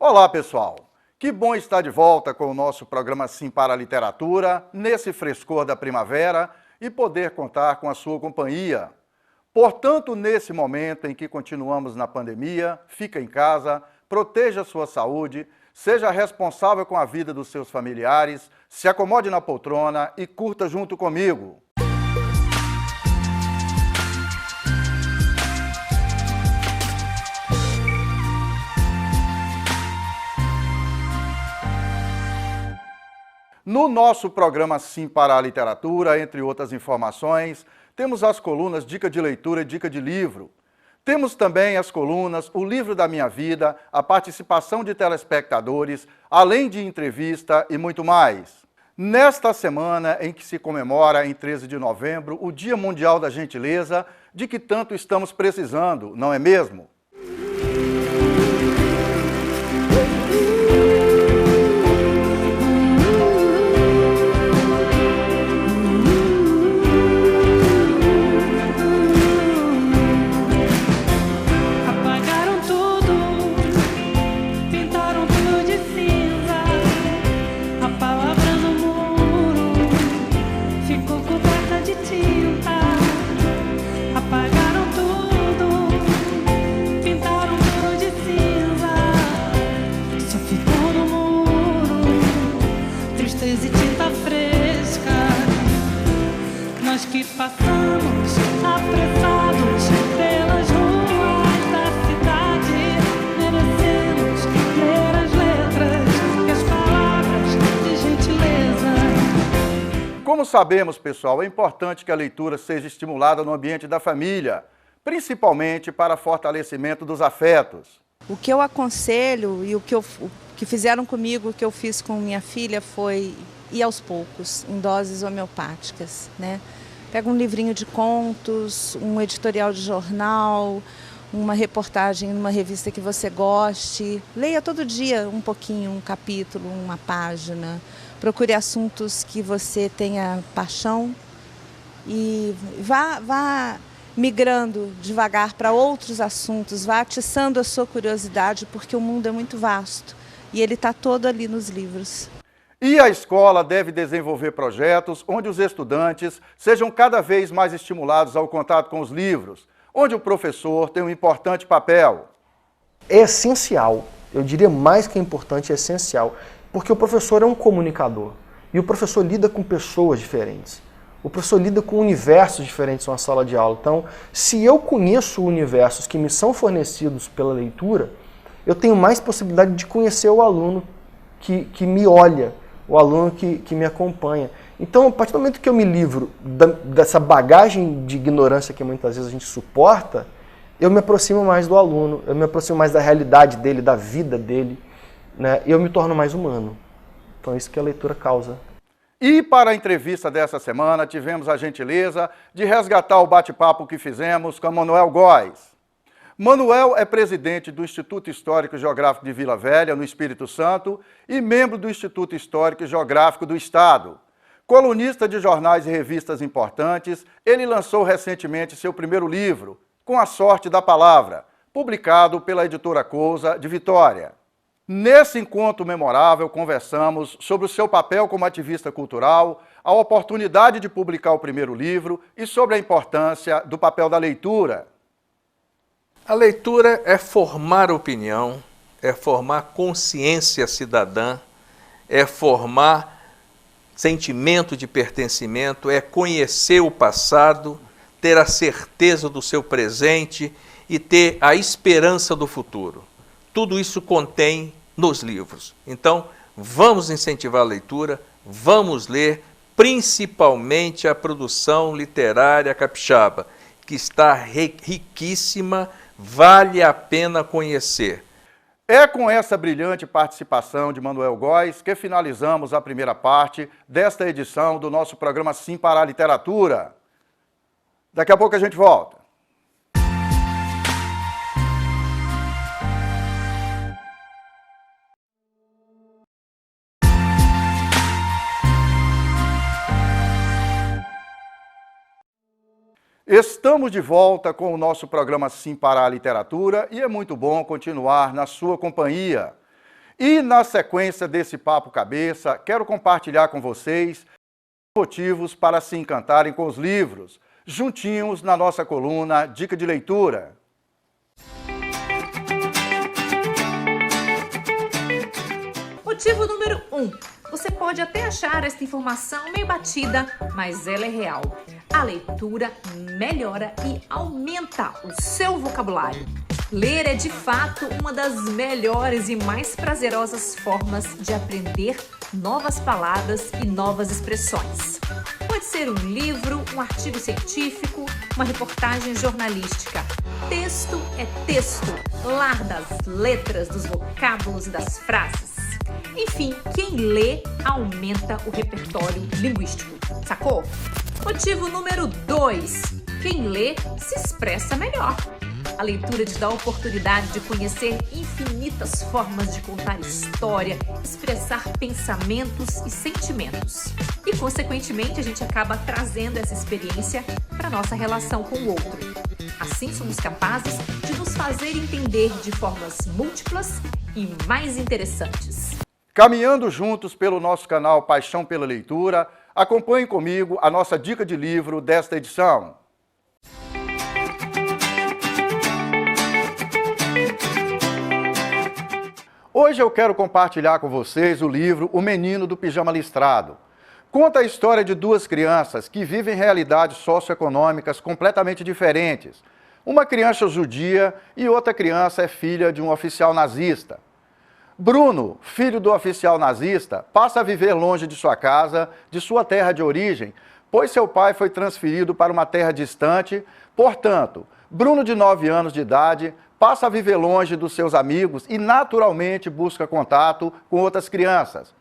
Olá, pessoal! Que bom estar de volta com o nosso programa Sim para a Literatura, nesse frescor da primavera e poder contar com a sua companhia. Portanto, nesse momento em que continuamos na pandemia, fica em casa, proteja a sua saúde, seja responsável com a vida dos seus familiares, se acomode na poltrona e curta junto comigo. No nosso programa Sim para a Literatura, entre outras informações, temos as colunas Dica de Leitura e Dica de Livro. Temos também as colunas O Livro da Minha Vida, a participação de telespectadores, além de entrevista e muito mais. Nesta semana em que se comemora, em 13 de novembro, o Dia Mundial da Gentileza, de que tanto estamos precisando, não é mesmo? Que passamos apressados pelas ruas da cidade, merecemos ler as letras e as palavras de gentileza. Como sabemos, pessoal, é importante que a leitura seja estimulada no ambiente da família, principalmente para fortalecimento dos afetos. O que eu aconselho e o que fizeram comigo, o que eu fiz com minha filha foi ir aos poucos, em doses homeopáticas, né? Pega um livrinho de contos, um editorial de jornal, uma reportagem numa revista que você goste. Leia todo dia um pouquinho, um capítulo, uma página. Procure assuntos que você tenha paixão e vá migrando devagar para outros assuntos, vá atiçando a sua curiosidade, porque o mundo é muito vasto e ele está todo ali nos livros. E a escola deve desenvolver projetos onde os estudantes sejam cada vez mais estimulados ao contato com os livros, onde o professor tem um importante papel. É essencial, eu diria mais que é importante, é essencial, porque o professor é um comunicador e o professor lida com pessoas diferentes. O professor lida com universos diferentes na sala de aula. Então, se eu conheço universos que me são fornecidos pela leitura, eu tenho mais possibilidade de conhecer o aluno que me olha, o aluno que me acompanha. Então, a partir do momento que eu me livro dessa bagagem de ignorância que muitas vezes a gente suporta, eu me aproximo mais do aluno, eu me aproximo mais da realidade dele, da vida dele, né? E eu me torno mais humano. Então, é isso que a leitura causa. E para a entrevista dessa semana, tivemos a gentileza de resgatar o bate-papo que fizemos com Manuel Góes. Manuel é presidente do Instituto Histórico e Geográfico de Vila Velha, no Espírito Santo, e membro do Instituto Histórico e Geográfico do Estado. Colunista de jornais e revistas importantes, ele lançou recentemente seu primeiro livro, Com a Sorte da Palavra, publicado pela editora Cousa, de Vitória. Nesse encontro memorável, conversamos sobre o seu papel como ativista cultural, a oportunidade de publicar o primeiro livro e sobre a importância do papel da leitura. A leitura é formar opinião, é formar consciência cidadã, é formar sentimento de pertencimento, é conhecer o passado, ter a certeza do seu presente e ter a esperança do futuro. Tudo isso contém nos livros. Então, vamos incentivar a leitura, vamos ler, principalmente a produção literária capixaba, que está riquíssima, vale a pena conhecer. É com essa brilhante participação de Manuel Góes que finalizamos a primeira parte desta edição do nosso programa Sim para a Literatura. Daqui a pouco a gente volta. Estamos de volta com o nosso programa Sim para a Literatura e é muito bom continuar na sua companhia. E na sequência desse Papo Cabeça, quero compartilhar com vocês motivos para se encantarem com os livros, juntinhos na nossa coluna Dica de Leitura. Motivo número 1. Você pode até achar esta informação meio batida, mas ela é real. A leitura melhora e aumenta o seu vocabulário. Ler é de fato uma das melhores e mais prazerosas formas de aprender novas palavras e novas expressões. Pode ser um livro, um artigo científico, uma reportagem jornalística. Texto é texto, lar das letras, dos vocábulos e das frases. Enfim, quem lê aumenta o repertório linguístico, sacou? Motivo número 2. Quem lê se expressa melhor. A leitura te dá a oportunidade de conhecer infinitas formas de contar história, expressar pensamentos e sentimentos. E, consequentemente, a gente acaba trazendo essa experiência para a nossa relação com o outro. Assim, somos capazes de nos fazer entender de formas múltiplas e mais interessantes. Caminhando juntos pelo nosso canal Paixão pela Leitura, acompanhe comigo a nossa dica de livro desta edição. Hoje eu quero compartilhar com vocês o livro O Menino do Pijama Listrado. Conta a história de duas crianças que vivem realidades socioeconômicas completamente diferentes. Uma criança judia e outra criança é filha de um oficial nazista. Bruno, filho do oficial nazista, passa a viver longe de sua casa, de sua terra de origem, pois seu pai foi transferido para uma terra distante. Portanto, Bruno, de 9 anos de idade, passa a viver longe dos seus amigos e naturalmente busca contato com outras crianças.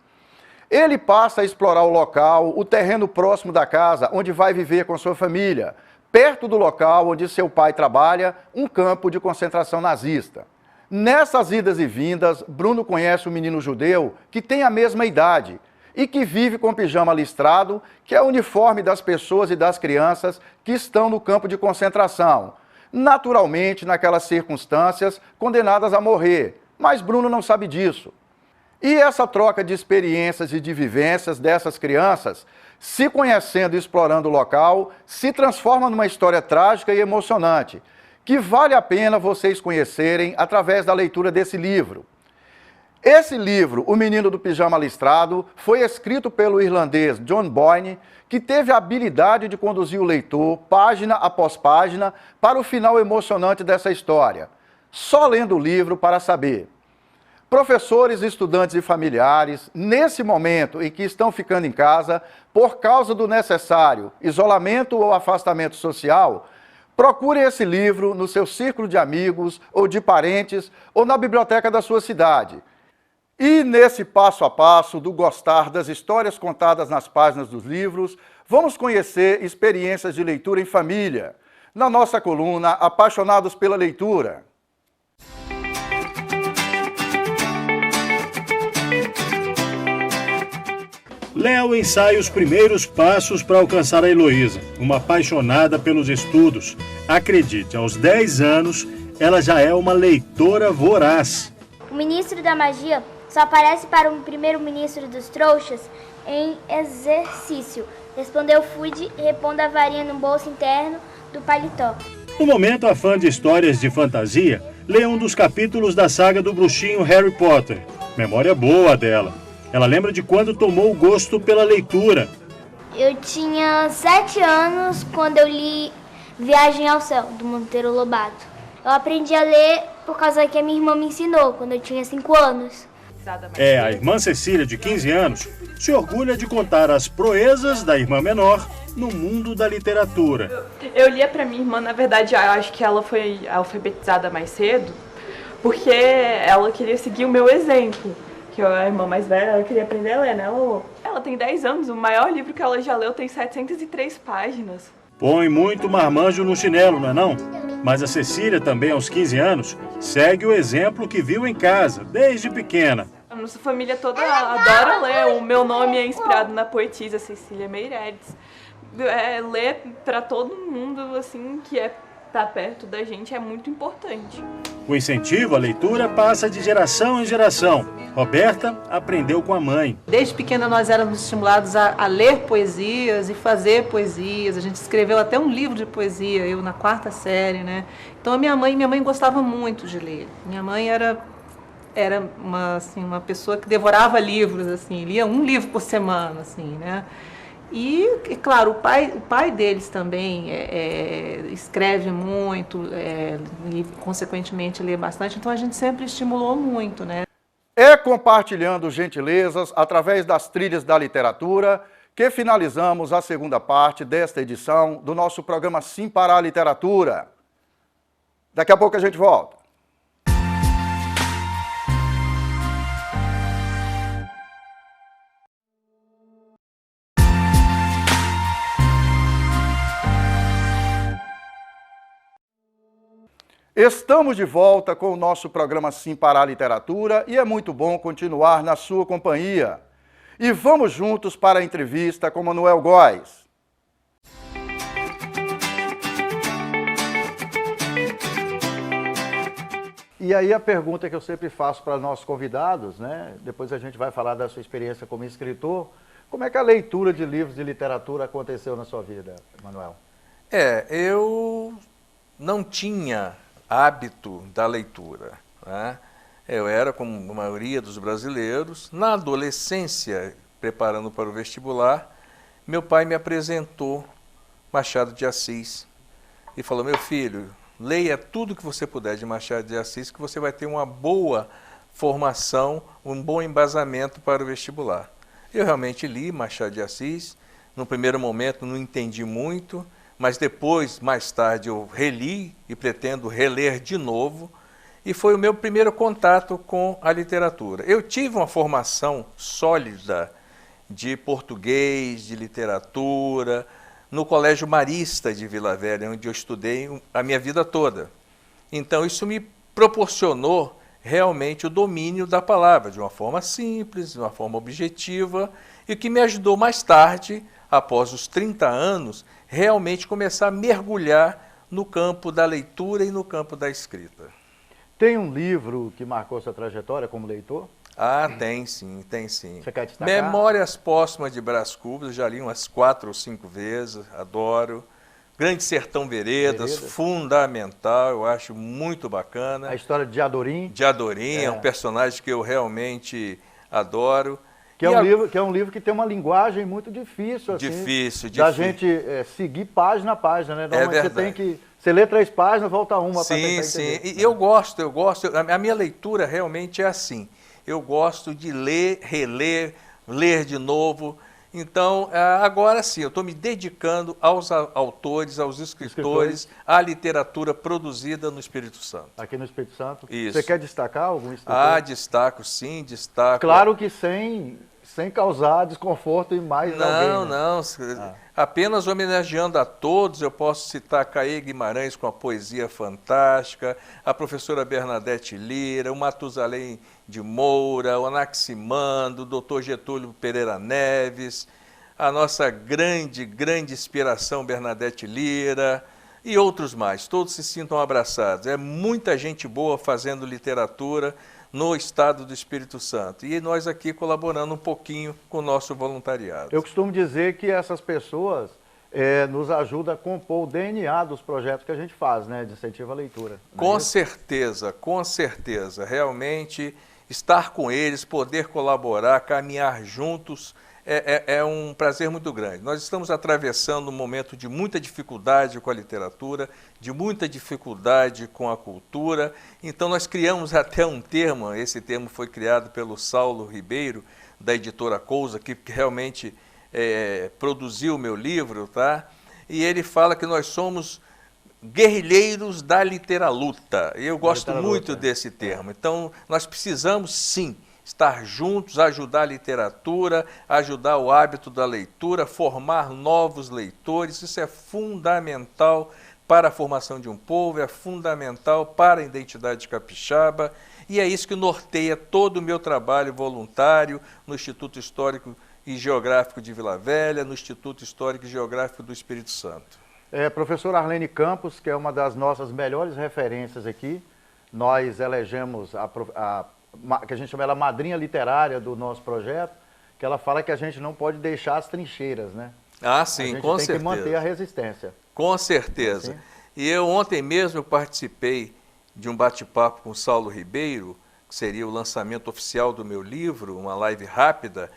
Ele passa a explorar o local, o terreno próximo da casa, onde vai viver com sua família, perto do local onde seu pai trabalha, um campo de concentração nazista. Nessas idas e vindas, Bruno conhece um menino judeu que tem a mesma idade e que vive com pijama listrado, que é o uniforme das pessoas e das crianças que estão no campo de concentração. Naturalmente, naquelas circunstâncias, condenadas a morrer, mas Bruno não sabe disso. E essa troca de experiências e de vivências dessas crianças, se conhecendo e explorando o local, se transforma numa história trágica e emocionante, que vale a pena vocês conhecerem através da leitura desse livro. Esse livro, O Menino do Pijama Listrado, foi escrito pelo irlandês John Boyne, que teve a habilidade de conduzir o leitor, página após página, para o final emocionante dessa história. Só lendo o livro para saber. Professores, estudantes e familiares, nesse momento em que estão ficando em casa, por causa do necessário isolamento ou afastamento social, procure esse livro no seu círculo de amigos ou de parentes ou na biblioteca da sua cidade. E nesse passo a passo do gostar das histórias contadas nas páginas dos livros, vamos conhecer experiências de leitura em família, na nossa coluna Apaixonados pela Leitura. Léo ensaia os primeiros passos para alcançar a Heloísa, uma apaixonada pelos estudos. Acredite, aos 10 anos, ela já é uma leitora voraz. O ministro da magia só aparece para o primeiro-ministro dos trouxas em exercício, respondeu Fude, repondo a varinha no bolso interno do paletó. No momento, a fã de histórias de fantasia lê um dos capítulos da saga do bruxinho Harry Potter. Memória boa dela. Ela lembra de quando tomou o gosto pela leitura. Eu tinha 7 anos quando eu li Viagem ao Céu, do Monteiro Lobato. Eu aprendi a ler por causa que a minha irmã me ensinou, quando eu tinha 5 anos. A irmã Cecília, de 15 anos, se orgulha de contar as proezas da irmã menor no mundo da literatura. Eu lia pra minha irmã, na verdade, eu acho que ela foi alfabetizada mais cedo, porque ela queria seguir o meu exemplo. Que a irmã mais velha, ela queria aprender a ler, né? Ela tem 10 anos, o maior livro que ela já leu tem 703 páginas. Põe muito marmanjo no chinelo, não é não? Mas a Cecília, também aos 15 anos, segue o exemplo que viu em casa, desde pequena. A nossa família toda adora ler. O meu nome é inspirado na poetisa Cecília Meirelles. Ler para todo mundo, assim, que é tá perto da gente é muito importante. O incentivo à leitura passa de geração em geração. Roberta aprendeu com a mãe. Desde pequena nós éramos estimulados a ler poesias e fazer poesias. A gente escreveu até um livro de poesia, eu na 4ª série, né? Então minha mãe gostava muito de ler. Minha mãe era uma pessoa que devorava livros, assim, lia um livro por semana, assim, né? E claro, o pai deles também escreve muito, e consequentemente lê bastante, então a gente sempre estimulou muito, né? É compartilhando gentilezas através das trilhas da literatura que finalizamos a segunda parte desta edição do nosso programa Sim para a Literatura. Daqui a pouco a gente volta. Estamos de volta com o nosso programa Sim para a Literatura e é muito bom continuar na sua companhia. E vamos juntos para a entrevista com Manuel Góes. E aí a pergunta que eu sempre faço para nossos convidados, né? Depois a gente vai falar da sua experiência como escritor. Como é que a leitura de livros de literatura aconteceu na sua vida, Manuel? Eu não tinha hábito da leitura, né? Eu era, como a maioria dos brasileiros, na adolescência, preparando para o vestibular, meu pai me apresentou Machado de Assis e falou: meu filho, leia tudo que você puder de Machado de Assis, que você vai ter uma boa formação, um bom embasamento para o vestibular. Eu realmente li Machado de Assis, no primeiro momento não entendi muito, mas depois, mais tarde, eu reli e pretendo reler de novo, e foi o meu primeiro contato com a literatura. Eu tive uma formação sólida de português, de literatura, no Colégio Marista de Vila Velha, onde eu estudei a minha vida toda. Então, isso me proporcionou realmente o domínio da palavra, de uma forma simples, de uma forma objetiva, e que me ajudou mais tarde, após os 30 anos, realmente começar a mergulhar no campo da leitura e no campo da escrita. Tem um livro que marcou sua trajetória como leitor? Ah, tem sim, tem sim. Você quer destacar? Memórias Póstumas de Brás Cubas, eu já li umas 4 ou 5 vezes, adoro. Grande Sertão Veredas, fundamental, eu acho muito bacana. A história de Diadorim. Diadorim é um personagem que eu realmente adoro. Que é um livro que tem uma linguagem muito difícil, assim, difícil. Da gente seguir página a página, né? É verdade. Você lê 3 páginas, volta uma para tentar entender. Sim, e eu gosto. A minha leitura realmente é assim. Eu gosto de ler, reler, ler de novo. Então, agora sim, eu estou me dedicando aos autores, aos escritores, à literatura produzida no Espírito Santo. Aqui no Espírito Santo? Isso. Você quer destacar algum escritor? Ah, destaco, sim, destaco. Claro que sem causar desconforto em mais alguém. Não. Apenas homenageando a todos, eu posso citar Caê Guimarães com a poesia fantástica, a professora Bernadette Lira, o Matusalém de Moura, o Anaximandro, o doutor Getúlio Pereira Neves, a nossa grande inspiração Bernadette Lira e outros mais. Todos se sintam abraçados. É muita gente boa fazendo literatura no estado do Espírito Santo. E nós aqui colaborando um pouquinho com o nosso voluntariado. Eu costumo dizer que essas pessoas nos ajudam a compor o DNA dos projetos que a gente faz, né, de incentivo à leitura. Com certeza. Realmente, estar com eles, poder colaborar, caminhar juntos, é um prazer muito grande. Nós estamos atravessando um momento de muita dificuldade com a literatura, de muita dificuldade com a cultura, então nós criamos até um termo, esse termo foi criado pelo Saulo Ribeiro, da editora Cousa, que realmente produziu o meu livro, tá? E ele fala que nós somos guerrilheiros da literaluta, e eu gosto muito desse termo. Então, nós precisamos, sim, estar juntos, ajudar a literatura, ajudar o hábito da leitura, formar novos leitores. Isso é fundamental para a formação de um povo, é fundamental para a identidade capixaba, e é isso que norteia todo o meu trabalho voluntário no Instituto Histórico e Geográfico de Vila Velha, no Instituto Histórico e Geográfico do Espírito Santo. Professora Arlene Campos, que é uma das nossas melhores referências aqui, nós elegemos que a gente chama ela madrinha literária do nosso projeto, que ela fala que a gente não pode deixar as trincheiras, né? Ah, sim, com certeza. A gente tem que manter a resistência. Com certeza. Assim? E eu ontem mesmo participei de um bate-papo com o Saulo Ribeiro, que seria o lançamento oficial do meu livro, uma live rápida,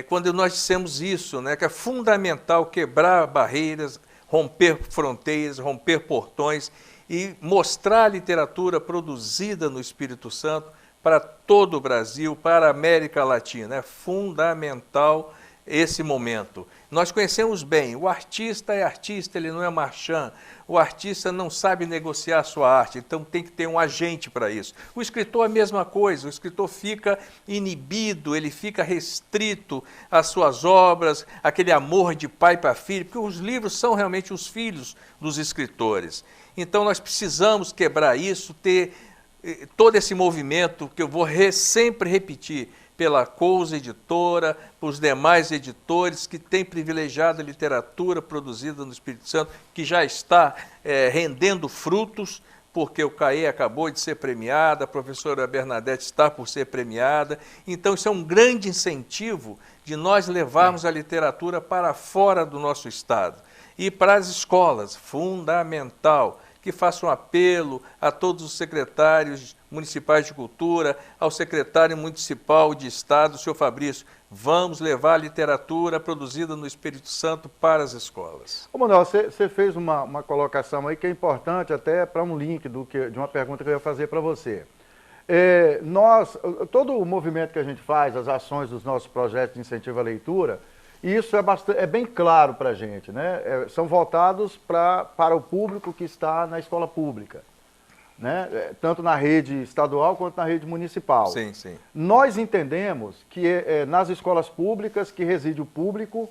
quando nós dissemos isso, né, que é fundamental quebrar barreiras, romper fronteiras, romper portões e mostrar a literatura produzida no Espírito Santo para todo o Brasil, para a América Latina. É fundamental esse momento. Nós conhecemos bem, o artista é artista, ele não é marchand. O artista não sabe negociar a sua arte, então tem que ter um agente para isso. O escritor é a mesma coisa, o escritor fica inibido, ele fica restrito às suas obras, aquele amor de pai para filho, porque os livros são realmente os filhos dos escritores. Então nós precisamos quebrar isso, ter todo esse movimento que eu vou sempre repetir, pela Cousa Editora, os demais editores que têm privilegiado a literatura produzida no Espírito Santo, que já está rendendo frutos, porque o CAE acabou de ser premiada, a professora Bernadette está por ser premiada. Então, isso é um grande incentivo de nós levarmos a literatura para fora do nosso estado. E para as escolas, fundamental, que faça um apelo a todos os secretários municipais de cultura, ao secretário municipal de Estado, o senhor Fabrício, vamos levar a literatura produzida no Espírito Santo para as escolas. Ô Manuel, você fez uma colocação aí que é importante até para um link de uma pergunta que eu ia fazer para você. Todo o movimento que a gente faz, as ações dos nossos projetos de incentivo à leitura, isso é bem claro para a gente, né? São voltados para o público que está na escola pública, né? Tanto na rede estadual quanto na rede municipal. Sim, sim. Nós entendemos que nas escolas públicas que reside o público,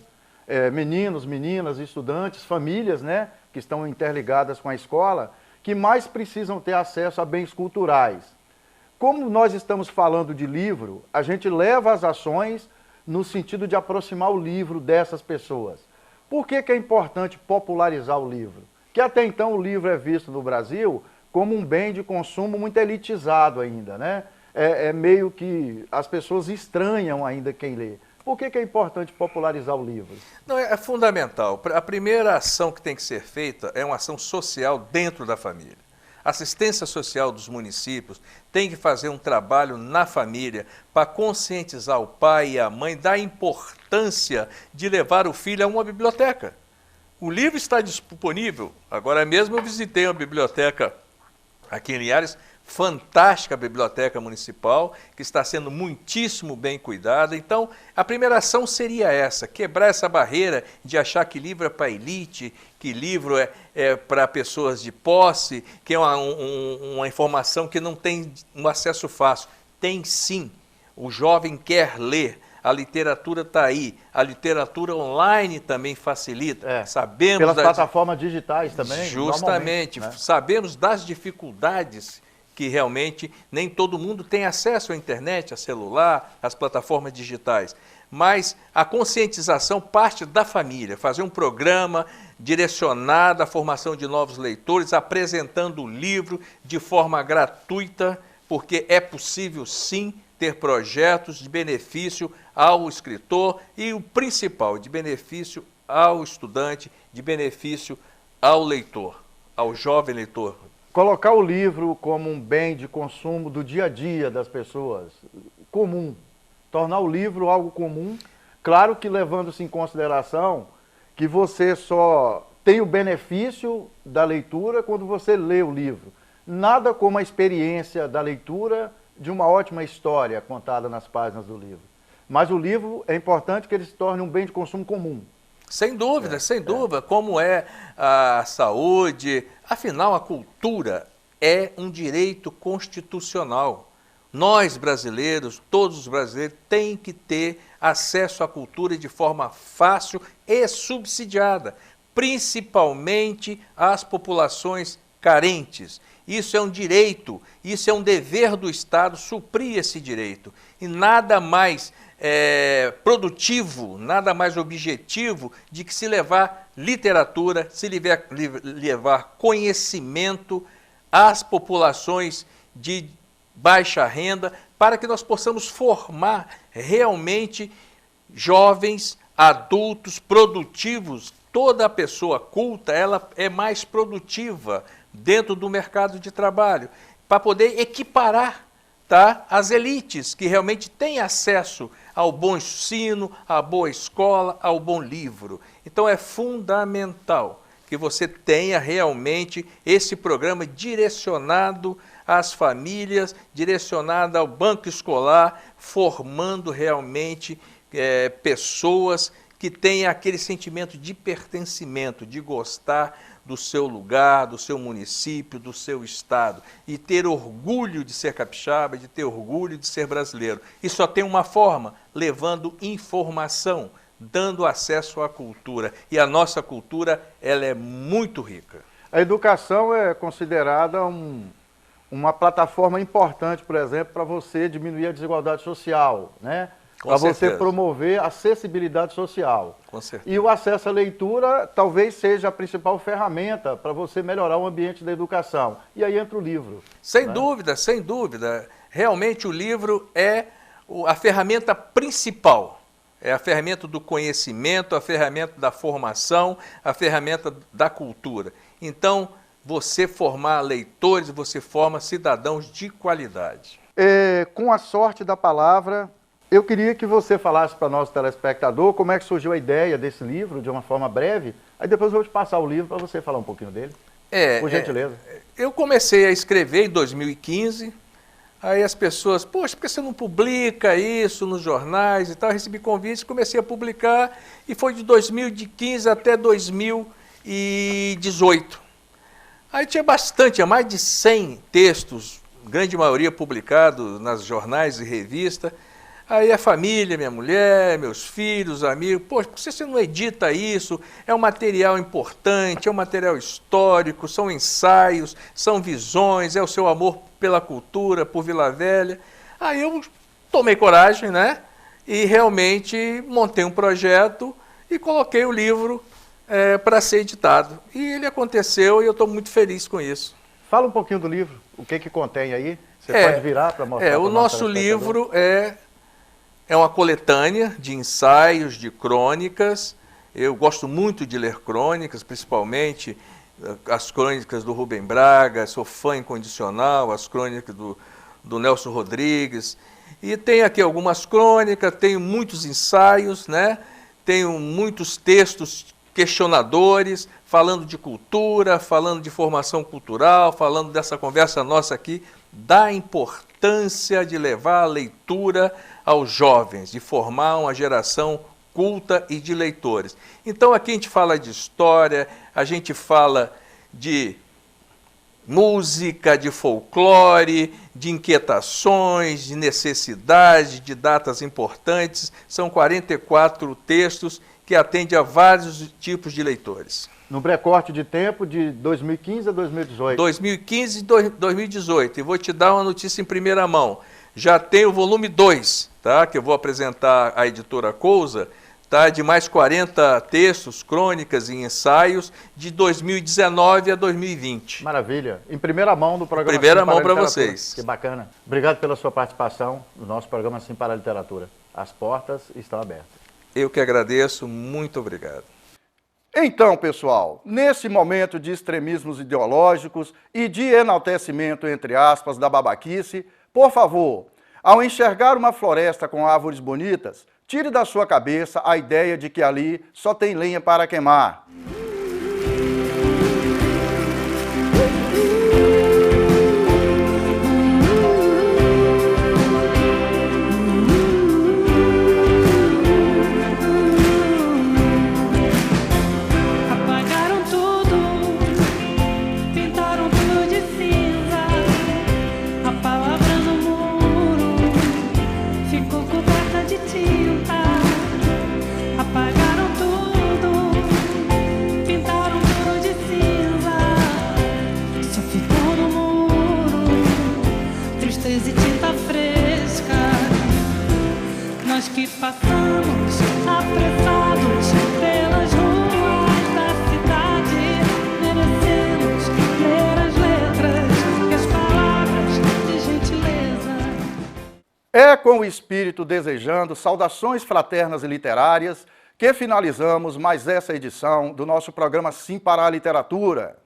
meninos, meninas, estudantes, famílias, né, que estão interligadas com a escola, que mais precisam ter acesso a bens culturais. Como nós estamos falando de livro, a gente leva as ações no sentido de aproximar o livro dessas pessoas. Por que é importante popularizar o livro? Que até então o livro é visto no Brasil como um bem de consumo muito elitizado ainda, né? Meio que as pessoas estranham ainda quem lê. Por que é importante popularizar o livro? Não, é fundamental. A primeira ação que tem que ser feita é uma ação social dentro da família. A assistência social dos municípios tem que fazer um trabalho na família para conscientizar o pai e a mãe da importância de levar o filho a uma biblioteca. O livro está disponível. Agora mesmo eu visitei uma biblioteca aqui em Linhares, fantástica biblioteca municipal, que está sendo muitíssimo bem cuidada. Então, a primeira ação seria essa, quebrar essa barreira de achar que livro é para elite, que livro é para pessoas de posse, que é uma informação que não tem um acesso fácil. Tem sim, o jovem quer ler. A literatura está aí, a literatura online também facilita. Sabemos pelas plataformas digitais também. Justamente, né? Sabemos das dificuldades que realmente nem todo mundo tem acesso à internet, a celular, às plataformas digitais. Mas a conscientização parte da família, fazer um programa direcionado à formação de novos leitores, apresentando o livro de forma gratuita, porque é possível sim ter projetos de benefício ao escritor e o principal, de benefício ao estudante, de benefício ao leitor, ao jovem leitor. Colocar o livro como um bem de consumo do dia a dia das pessoas, comum. Tornar o livro algo comum, claro que levando-se em consideração que você só tem o benefício da leitura quando você lê o livro. Nada como a experiência da leitura de uma ótima história contada nas páginas do livro. Mas o livro é importante que ele se torne um bem de consumo comum. Sem dúvida, sem dúvida. Como é a saúde. Afinal, a cultura é um direito constitucional. Nós, brasileiros, todos os brasileiros, têm que ter acesso à cultura de forma fácil e subsidiada, principalmente às populações carentes. Isso é um direito, isso é um dever do Estado suprir esse direito. E nada mais produtivo, nada mais objetivo de que se levar literatura, se levar conhecimento às populações de baixa renda, para que nós possamos formar realmente jovens, adultos, produtivos. Toda pessoa culta, ela é mais produtiva dentro do mercado de trabalho, para poder equiparar, tá, as elites que realmente têm acesso ao bom ensino, à boa escola, ao bom livro. Então é fundamental que você tenha realmente esse programa direcionado às famílias, direcionado ao banco escolar, formando realmente pessoas que tenham aquele sentimento de pertencimento, de gostar do seu lugar, do seu município, do seu estado, e ter orgulho de ser capixaba, de ter orgulho de ser brasileiro. E só tem uma forma, levando informação, dando acesso à cultura. E a nossa cultura, ela é muito rica. A educação é considerada uma plataforma importante, por exemplo, para você diminuir a desigualdade social, né? Para você promover a acessibilidade social. Com certeza. E o acesso à leitura talvez seja a principal ferramenta para você melhorar o ambiente da educação. E aí entra o livro. Sem dúvida, sem dúvida. Realmente o livro é a ferramenta principal. É a ferramenta do conhecimento, a ferramenta da formação, a ferramenta da cultura. Então, você formar leitores, você forma cidadãos de qualidade. Com a sorte da palavra, eu queria que você falasse para nosso telespectador como é que surgiu a ideia desse livro, de uma forma breve. Aí depois eu vou te passar o livro para você falar um pouquinho dele. Por gentileza. Eu comecei a escrever em 2015, aí as pessoas, poxa, por que você não publica isso nos jornais e tal? Eu recebi convites, comecei a publicar e foi de 2015 até 2018. Aí tinha mais de 100 textos, grande maioria publicados nas jornais e revistas. Aí a família, minha mulher, meus filhos, amigos, poxa, por que você não edita isso? É um material importante, é um material histórico, são ensaios, são visões, é o seu amor pela cultura, por Vila Velha. Aí eu tomei coragem, né? E realmente montei um projeto e coloquei o livro para ser editado. E ele aconteceu e eu estou muito feliz com isso. Fala um pouquinho do livro, o que contém aí? Você pode virar para mostrar? O nosso livro é uma coletânea de ensaios, de crônicas. Eu gosto muito de ler crônicas, principalmente as crônicas do Rubem Braga, sou fã incondicional, as crônicas do Nelson Rodrigues. E tem aqui algumas crônicas, tenho muitos ensaios, né? Tenho muitos textos questionadores, falando de cultura, falando de formação cultural, falando dessa conversa nossa aqui, da importância de levar a leitura aos jovens, de formar uma geração culta e de leitores. Então aqui a gente fala de história, a gente fala de música, de folclore, de inquietações, de necessidades, de datas importantes. São 44 textos que atendem a vários tipos de leitores. No recorte de tempo de 2015 a 2018. 2015 e 2018. E vou te dar uma notícia em primeira mão. Já tem o volume 2, tá? Que eu vou apresentar à editora Cousa, tá? De mais 40 textos, crônicas e ensaios de 2019 a 2020. Maravilha. Em primeira mão do programa. Em primeira mão para vocês. Que bacana. Obrigado pela sua participação no nosso programa Assim para a Literatura. As portas estão abertas. Eu que agradeço, muito obrigado. Então, pessoal, nesse momento de extremismos ideológicos e de enaltecimento, entre aspas, da babaquice, por favor, ao enxergar uma floresta com árvores bonitas, tire da sua cabeça a ideia de que ali só tem lenha para queimar. Apagaram tudo, pintaram tudo de cinza. A palavra no muro ficou coberta de tinta. Apagaram tudo, passamos apressados pelas ruas da cidade, merecemos ler as letras e as palavras de gentileza. É com o espírito desejando saudações fraternas e literárias que finalizamos mais essa edição do nosso programa Sim para a Literatura.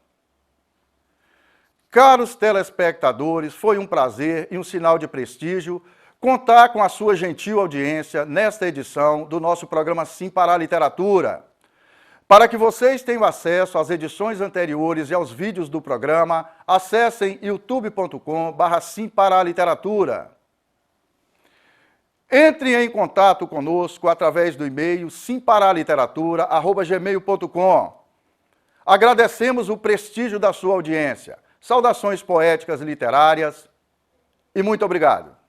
Caros telespectadores, foi um prazer e um sinal de prestígio contar com a sua gentil audiência nesta edição do nosso programa Sim para a Literatura. Para que vocês tenham acesso às edições anteriores e aos vídeos do programa, acessem youtube.com/Sim para a Literatura. Entre em contato conosco através do e-mail simparaliteratura@gmail.com. Agradecemos o prestígio da sua audiência. Saudações poéticas e literárias e muito obrigado.